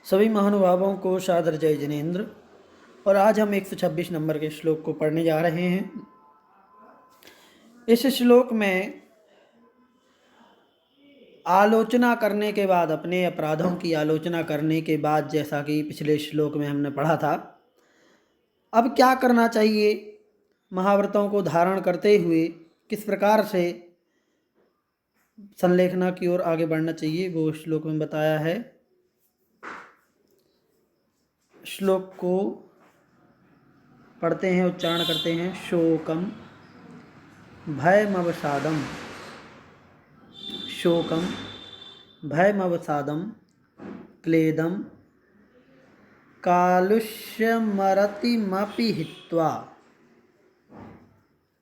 सभी महानुभावों को सादर जय जिनेन्द्र। और आज हम 126 नंबर के श्लोक को पढ़ने जा रहे हैं। इस श्लोक में आलोचना करने के बाद, अपने अपराधों की आलोचना करने के बाद, जैसा कि पिछले श्लोक में हमने पढ़ा था, अब क्या करना चाहिए, महाव्रतों को धारण करते हुए किस प्रकार से संलेखना की ओर आगे बढ़ना चाहिए, वो श्लोक में बताया है। श्लोक को पढ़ते हैं, उच्चारण करते हैं। शोकम भयमवसादम, शोकम भयमवसादम, क्लेदम कालुष्यमरतिमपि हित्वा,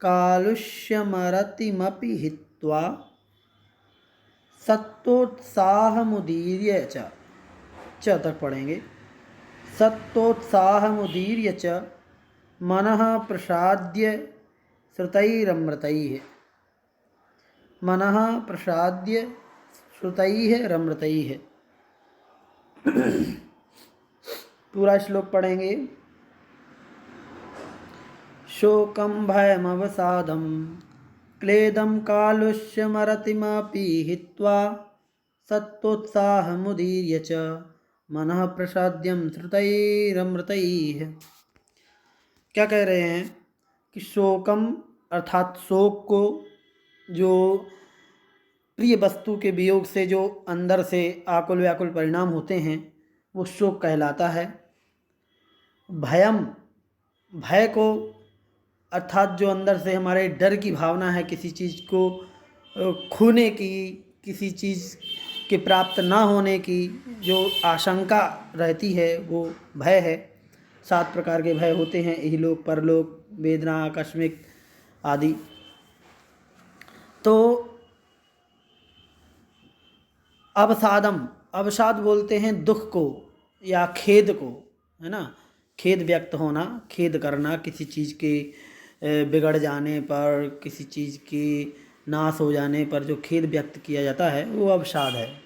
कालुष्यमरतिमपि हित्वा सत्तोत्साहमुदीर्य च तक पढ़ेंगे। सत्तोत्साहमुदीर्य च मनः प्रसाद्य श्रुतैरमृतैः, मनः प्रसाद्य श्रुतैः रमृतैः। पूरा श्लोक पढ़ेंगे। शोकं भयमवसादं क्लेदं कालुष्यमरतिमपि हित्वा सत्तोत्साहमुदीर्य च मनः प्रसाद्यं श्रुतैरमृतैः। क्या कह रहे हैं कि शोकम अर्थात शोक को, जो प्रिय वस्तु के वियोग से जो अंदर से आकुल व्याकुल परिणाम होते हैं, वो शोक कहलाता है। भयम, भय को अर्थात जो अंदर से हमारे डर की भावना है, किसी चीज़ को खोने की, किसी चीज़ के प्राप्त ना होने की जो आशंका रहती है, वो भय है। 7 प्रकार के भय होते हैं, इहलोक, परलोक, वेदना, आकस्मिक आदि। तो अवसादम, अवसाद बोलते हैं दुख को या खेद को, है ना। खेद व्यक्त होना, खेद करना, किसी चीज़ के बिगड़ जाने पर, किसी चीज़ के नाश हो जाने पर जो खेद व्यक्त किया जाता है, वो अवसाद है।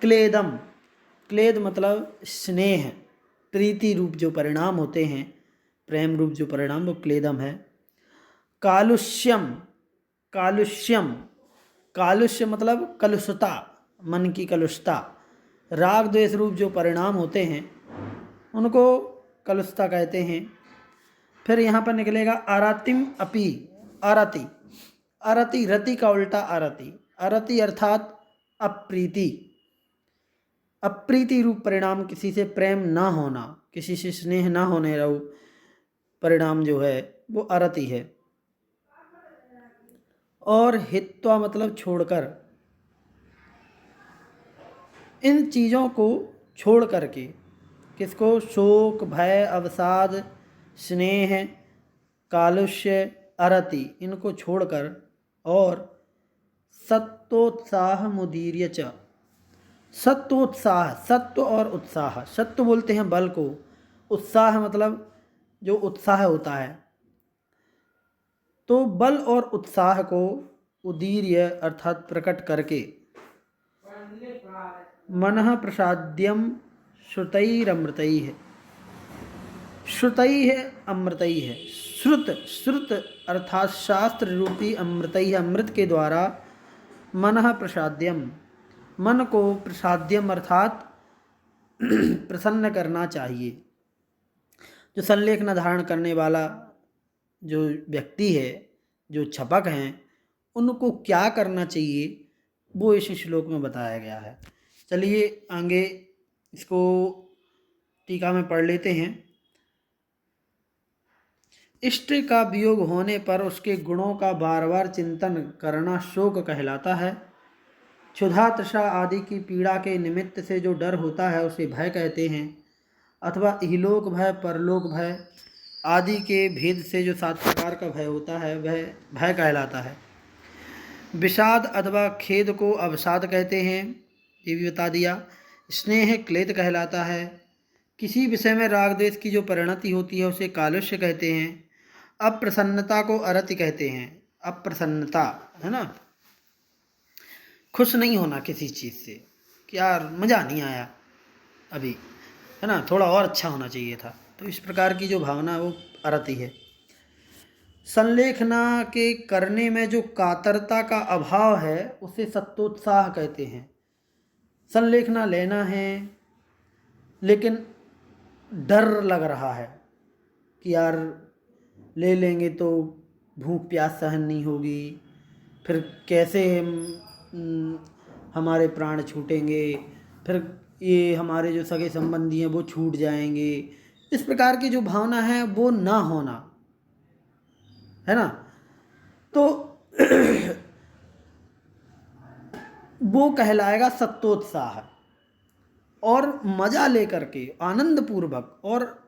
क्लेदम, क्लेद मतलब स्नेह, प्रीति रूप जो परिणाम होते हैं, प्रेम रूप जो परिणाम, वो क्लेदम है। कालुष्यम, कालुष्यम, कालुष्य मतलब कलुषता, मन की कलुषता। राग द्वेष रूप जो परिणाम होते हैं, उनको कलुषता कहते हैं। फिर यहाँ पर निकलेगा अरतिम अपि, अरति, अरति रति का उल्टा अरति, अरति अर्थात अप्रीति, अप्रीति रूप परिणाम, किसी से प्रेम ना होना, किसी से स्नेह ना होने रहो, परिणाम जो है वो अरति है। और हित्वा मतलब छोड़कर, इन चीज़ों को छोड़ करके, किसको, शोक, भय, अवसाद, स्नेह, कालुष्य, अरति, इनको छोड़कर, और सत्तोत्साह मुदीर्य च, सत्तोत्साह, सत्व और उत्साह, सत्व बोलते हैं बल को, उत्साह मतलब जो उत्साह होता है। तो बल और उत्साह को उदीर्य अर्थात प्रकट करके, मनः प्रसाद्यम श्रुतैरमृतैः, श्रुतैः अमृतैः, श्रुत, श्रुत अर्थात शास्त्र रूपी अमृतैः, अमृत के द्वारा, मनः प्रसाद्यम, मन को प्रसाद्यम अर्थात प्रसन्न करना चाहिए। जो संलेखना धारण करने वाला जो व्यक्ति है, जो छपक हैं, उनको क्या करना चाहिए, वो इस श्लोक में बताया गया है। चलिए आगे इसको टीका में पढ़ लेते हैं। इष्ट का वियोग होने पर उसके गुणों का बार बार चिंतन करना शोक कहलाता है। क्षुधा, तृषा आदि की पीड़ा के निमित्त से जो डर होता है, उसे भय कहते हैं। अथवा इहलोक भय, परलोक भय आदि के भेद से जो 7 प्रकार का भय होता है, वह भय कहलाता है। विषाद अथवा खेद को अवसाद कहते हैं, ये भी बता दिया। स्नेह क्लेद कहलाता है। किसी विषय में राग द्वेष की जो परिणति होती है, उसे कालुष्य कहते हैं। अप्रसन्नता को अरति कहते हैं, अप्रसन्नता, है ना, खुश नहीं होना किसी चीज़ से, कि यार मज़ा नहीं आया, अभी, है ना, थोड़ा और अच्छा होना चाहिए था। तो इस प्रकार की जो भावना है वो आती है। संलेखना के करने में जो कातरता का अभाव है उसे सत्तोत्साह कहते हैं। संलेखना लेना है लेकिन डर लग रहा है कि यार ले लेंगे तो भूख प्यास सहन नहीं होगी, फिर कैसे हमारे प्राण छूटेंगे, फिर ये हमारे जो सगे संबंधी हैं वो छूट जाएंगे। इस प्रकार की जो भावना है वो ना होना, है ना, तो वो कहलाएगा सत्तोत्साह। और मज़ा लेकर के आनंद पूर्वक, और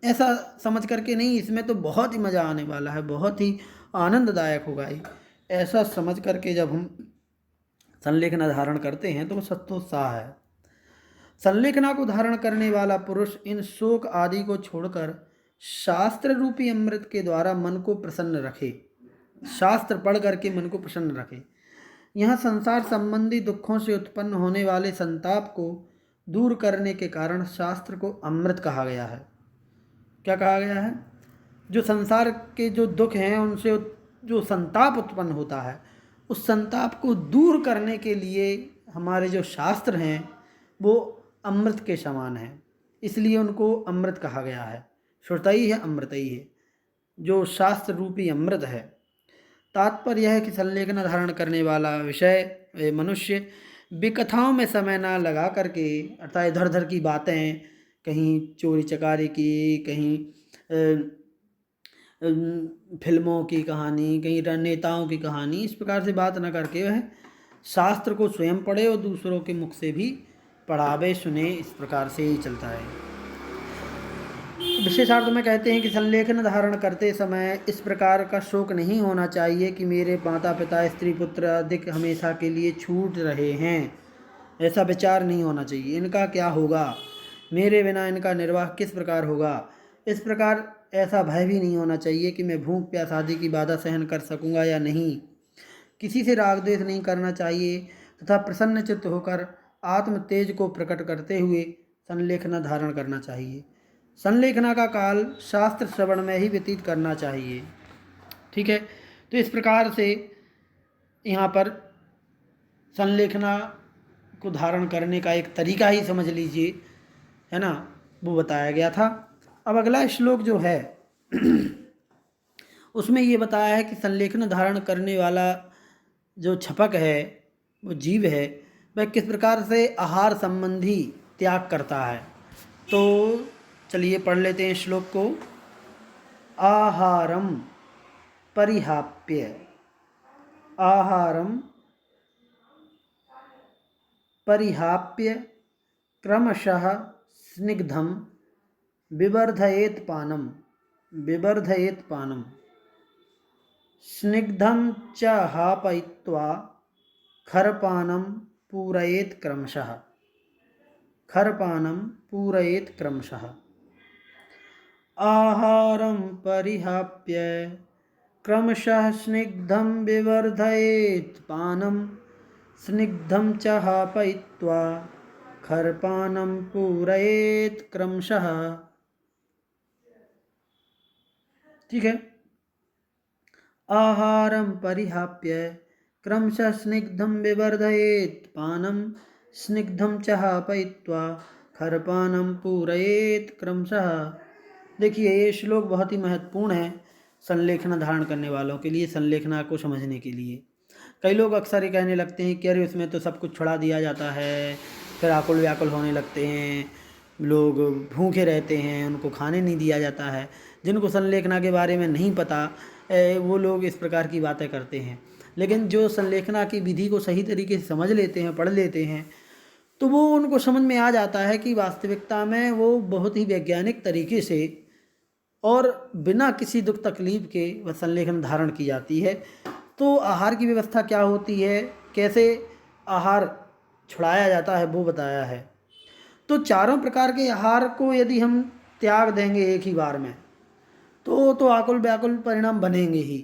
ऐसा समझ करके नहीं इसमें तो बहुत ही मज़ा आने वाला है, बहुत ही आनंददायक होगा ये, ऐसा समझ करके जब हम संलेखना धारण करते हैं तो वो सत्तोत्साह है। संलेखना को धारण करने वाला पुरुष इन शोक आदि को छोड़कर शास्त्र रूपी अमृत के द्वारा मन को प्रसन्न रखे, शास्त्र पढ़ करके मन को प्रसन्न रखे। यहाँ संसार संबंधी दुखों से उत्पन्न होने वाले संताप को दूर करने के कारण शास्त्र को अमृत कहा गया है। क्या कहा गया है? जो संसार के जो दुख हैं उनसे जो संताप उत्पन्न होता है, उस संताप को दूर करने के लिए हमारे जो शास्त्र हैं वो अमृत के समान हैं, इसलिए उनको अमृत कहा गया है। श्रुतई है, अमृतई है, जो शास्त्र रूपी अमृत है। तात्पर्य यह है कि संलेखना धारण करने वाला विषय मनुष्य विकथाओं में समय ना लगा करके, अर्थात इधर उधर की बातें, कहीं चोरी चकारी की, कहीं फिल्मों की कहानी, कहीं नेताओं की कहानी, इस प्रकार से बात न करके वह शास्त्र को स्वयं पढ़े और दूसरों के मुख से भी पढ़ावे, सुने, इस प्रकार से ही चलता है। विशेषार्थ में कहते हैं कि संलेखन धारण करते समय इस प्रकार का शोक नहीं होना चाहिए कि मेरे माता पिता, स्त्री पुत्र अधिक हमेशा के लिए छूट रहे हैं। ऐसा विचार नहीं होना चाहिए। इनका क्या होगा, मेरे बिना इनका निर्वाह किस प्रकार होगा, इस प्रकार ऐसा भय भी नहीं होना चाहिए कि मैं भूख प्यास आदि की बाधा सहन कर सकूंगा या नहीं। किसी से राग द्वेष नहीं करना चाहिए तथा प्रसन्न चित्त होकर आत्म तेज को प्रकट करते हुए संलेखना धारण करना चाहिए। संलेखना का काल शास्त्र श्रवण में ही व्यतीत करना चाहिए। ठीक है, तो इस प्रकार से यहाँ पर संलेखना को धारण करने का एक तरीका ही समझ लीजिए, है ना, वो बताया गया था। अब अगला श्लोक जो है उसमें ये बताया है कि संलेखन धारण करने वाला जो छपक है, वो जीव है, वह किस प्रकार से आहार संबंधी त्याग करता है। तो चलिए पढ़ लेते हैं श्लोक को। आहारम परिहाप्य, आहारम परिहाप्य क्रमशः स्निग्धम बिवर्धयेत पानम, बिवर्धयेत पानम, स्निग्धम च हापयित्वा खरपानम पूरयेत क्रमशः, खरपानम पूरयेत क्रमशः। आहारं परिहाप्य क्रमशः स्निग्धं विवर्धयेत पानम, स्निग्धं च हापयित्वा खरपानम पूरयेत क्रमशः। ठीक है, आहारं परिहाप्य क्रमशः स्निग्धं विवर्धयेत पानम, स्निग्धं च हापयित्वा खरपानम पूरयेत क्रमशः। देखिए ये श्लोक बहुत ही महत्वपूर्ण है संलेखना धारण करने वालों के लिए, संलेखना को समझने के लिए। कई लोग अक्सर ये कहने लगते हैं कि अरे उसमें तो सब कुछ छुड़ा दिया जाता है, फिर आकुल व्याकुल होने लगते हैं, लोग भूखे रहते हैं, उनको खाने नहीं दिया जाता है। जिनको संलेखना के बारे में नहीं पता वो लोग इस प्रकार की बातें करते हैं। लेकिन जो संलेखना की विधि को सही तरीके से समझ लेते हैं, पढ़ लेते हैं, तो वो उनको समझ में आ जाता है कि वास्तविकता में वो बहुत ही वैज्ञानिक तरीके से और बिना किसी दुख तकलीफ के वह संलेखन धारण की जाती है। तो आहार की व्यवस्था क्या होती है, कैसे आहार छुड़ाया जाता है, वो बताया है। तो चारों प्रकार के आहार को यदि हम त्याग देंगे एक ही बार में तो आकुल व्याकुल परिणाम बनेंगे ही।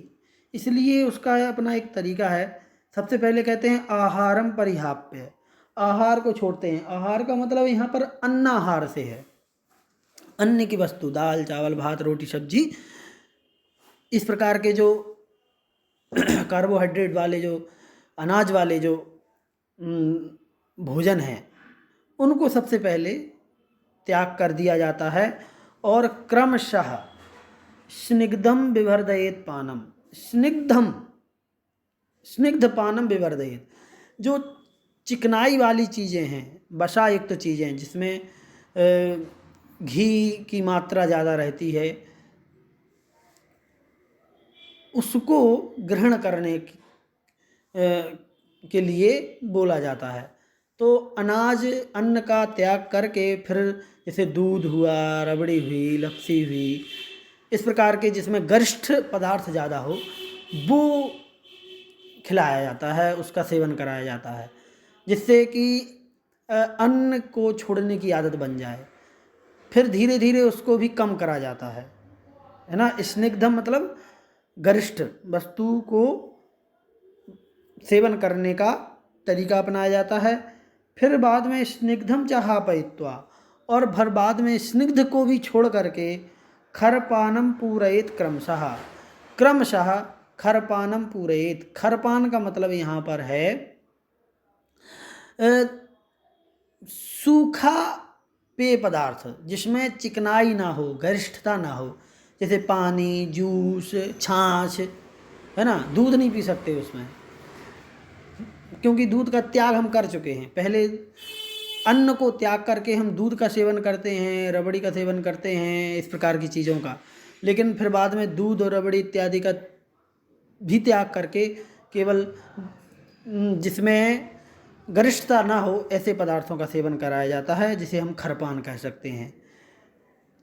इसलिए उसका अपना एक तरीका है। सबसे पहले कहते हैं आहारम परिहाप्य। आहार को छोड़ते हैं। आहार का मतलब यहाँ पर अन्नाहार से है, अन्न की वस्तु, दाल चावल भात रोटी सब्जी, इस प्रकार के जो कार्बोहाइड्रेट वाले, जो अनाज वाले जो भोजन हैं, उनको सबसे पहले त्याग कर दिया जाता है। और क्रमशः स्निग्धम विवर्धयेत पानम, स्निग्ध पानम विवर्धयेत, जो चिकनाई वाली चीज़ें हैं, वसा युक्त चीज़ें जिसमें घी की मात्रा ज़्यादा रहती है, उसको ग्रहण करने के लिए बोला जाता है। तो अनाज अन्न का त्याग करके फिर जैसे दूध हुआ, रबड़ी हुई, लस्सी हुई, इस प्रकार के जिसमें गरिष्ठ पदार्थ ज़्यादा हो, वो खिलाया जाता है, उसका सेवन कराया जाता है, जिससे कि अन्न को छोड़ने की आदत बन जाए। फिर धीरे धीरे उसको भी कम करा जाता है ना। स्निग्धम मतलब गरिष्ठ वस्तु को सेवन करने का तरीका अपनाया जाता है। फिर बाद में स्निग्धम चाहापयित्वा, और भर बाद में स्निग्ध को भी छोड़ करके खरपानम पूरयेत क्रमशः खरपानम पूरयेत। खरपान का मतलब यहाँ पर है सूखा पेय पदार्थ जिसमें चिकनाई ना हो, गरिष्ठता ना हो, जैसे पानी, जूस, छाछ, है ना। दूध नहीं पी सकते उसमें, क्योंकि दूध का त्याग हम कर चुके हैं। पहले अन्न को त्याग करके हम दूध का सेवन करते हैं, रबड़ी का सेवन करते हैं, इस प्रकार की चीज़ों का। लेकिन फिर बाद में दूध और रबड़ी इत्यादि का भी त्याग करके केवल जिसमें गरिष्ठता ना हो ऐसे पदार्थों का सेवन कराया जाता है, जिसे हम खरपान कह सकते हैं।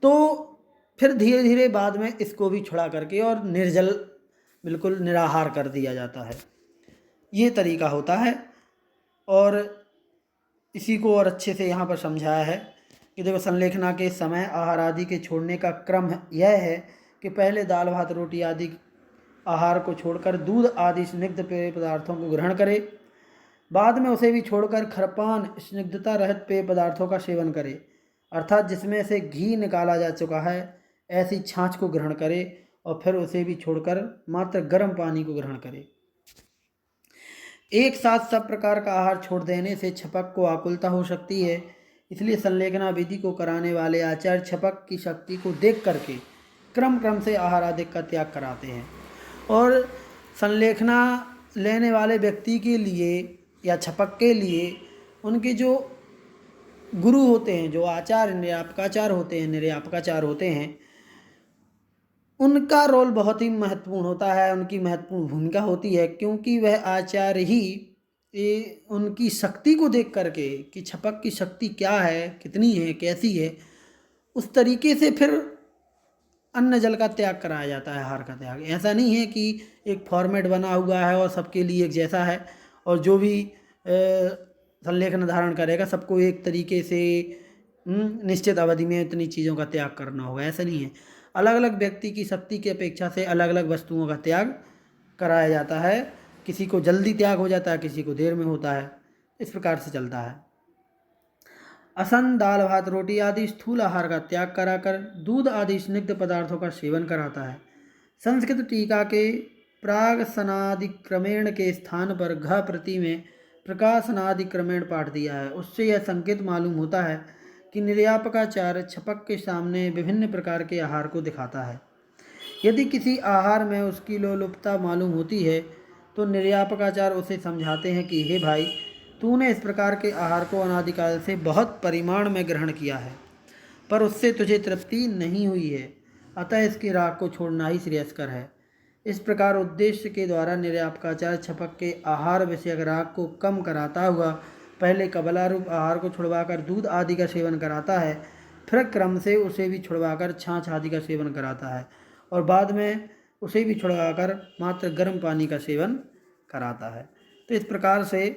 तो फिर धीरे धीरे बाद में इसको भी छुड़ा करके और निर्जल, बिल्कुल निराहार कर दिया जाता है। ये तरीका होता है। और इसी को और अच्छे से यहाँ पर समझाया है कि देखो, संलेखना के समय आहार आदि के छोड़ने का क्रम यह है कि पहले दाल भात रोटी आदि आहार को छोड़कर दूध आदि स्निग्ध पेय पदार्थों को ग्रहण करे, बाद में उसे भी छोड़कर खरपान स्निग्धता रहित पेय पदार्थों का सेवन करे, अर्थात जिसमें से घी निकाला जा चुका है ऐसी छाछ को ग्रहण करे, और फिर उसे भी छोड़कर मात्र गर्म पानी को ग्रहण करे। एक साथ सब प्रकार का आहार छोड़ देने से छपक को आकुलता हो सकती है, इसलिए संलेखना विधि को कराने वाले आचार्य छपक की शक्ति को देख करके क्रम क्रम से आहार आदि का त्याग कराते हैं। और संलेखना लेने वाले व्यक्ति के लिए या छपक के लिए उनके जो गुरु होते हैं, जो आचार्य निर्यापकाचार होते हैं, उनका रोल बहुत ही महत्वपूर्ण होता है, उनकी महत्वपूर्ण भूमिका होती है, क्योंकि वह आचार्य ही उनकी शक्ति को देख करके कि छपक की शक्ति क्या है, कितनी है, कैसी है, उस तरीके से फिर अन्न जल का त्याग कराया जाता है, आहार का त्याग। ऐसा नहीं है कि एक फॉर्मेट बना हुआ है और सबके लिए एक जैसा है, और जो भी संलेखन धारण करेगा सबको एक तरीके से निश्चित अवधि में इतनी चीज़ों का त्याग करना होगा, ऐसा नहीं है। अलग अलग व्यक्ति की शक्ति की अपेक्षा से अलग अलग वस्तुओं का त्याग कराया जाता है। किसी को जल्दी त्याग हो जाता है, किसी को देर में होता है, इस प्रकार से चलता है। असन दाल भात रोटी आदि स्थूल आहार का त्याग कराकर दूध आदि स्निग्ध पदार्थों का सेवन कराता है। संस्कृत टीका के प्रागसनादिक्रमेण के स्थान पर घ प्रति में प्रकाशनादिक्रमेण पाठ दिया है। उससे यह संकेत मालूम होता है कि निर्यापकाचार्य छपक के सामने विभिन्न प्रकार के आहार को दिखाता है। यदि किसी आहार में उसकी लोलुपता मालूम होती है तो निर्यापकाचार्य उसे समझाते हैं कि हे भाई, तूने इस प्रकार के आहार को अनादिकाल से बहुत परिमाण में ग्रहण किया है, पर उससे तुझे तृप्ति नहीं हुई है, अतः इसके राग को छोड़ना ही श्रेयस्कर है। इस प्रकार उद्देश्य के द्वारा निर्यापकाचार्य छपक के आहार विषयक राग को कम कराता हुआ पहले कबलारूप आहार को छुड़वाकर दूध आदि का सेवन कराता है, फिर क्रम से उसे भी छुड़वाकर छाछ आदि का सेवन कराता है, और बाद में उसे भी छुड़वाकर मात्र गर्म पानी का सेवन कराता है। तो इस प्रकार से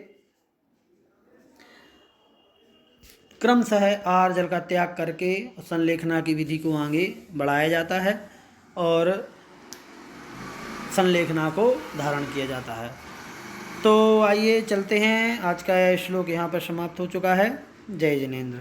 क्रमशः आहार जल का त्याग करके संलेखना की विधि को आगे बढ़ाया जाता है और संलेखना को धारण किया जाता है। तो आइए चलते हैं, आज का श्लोक यहाँ पर समाप्त हो चुका है। जय जिनेन्द्र।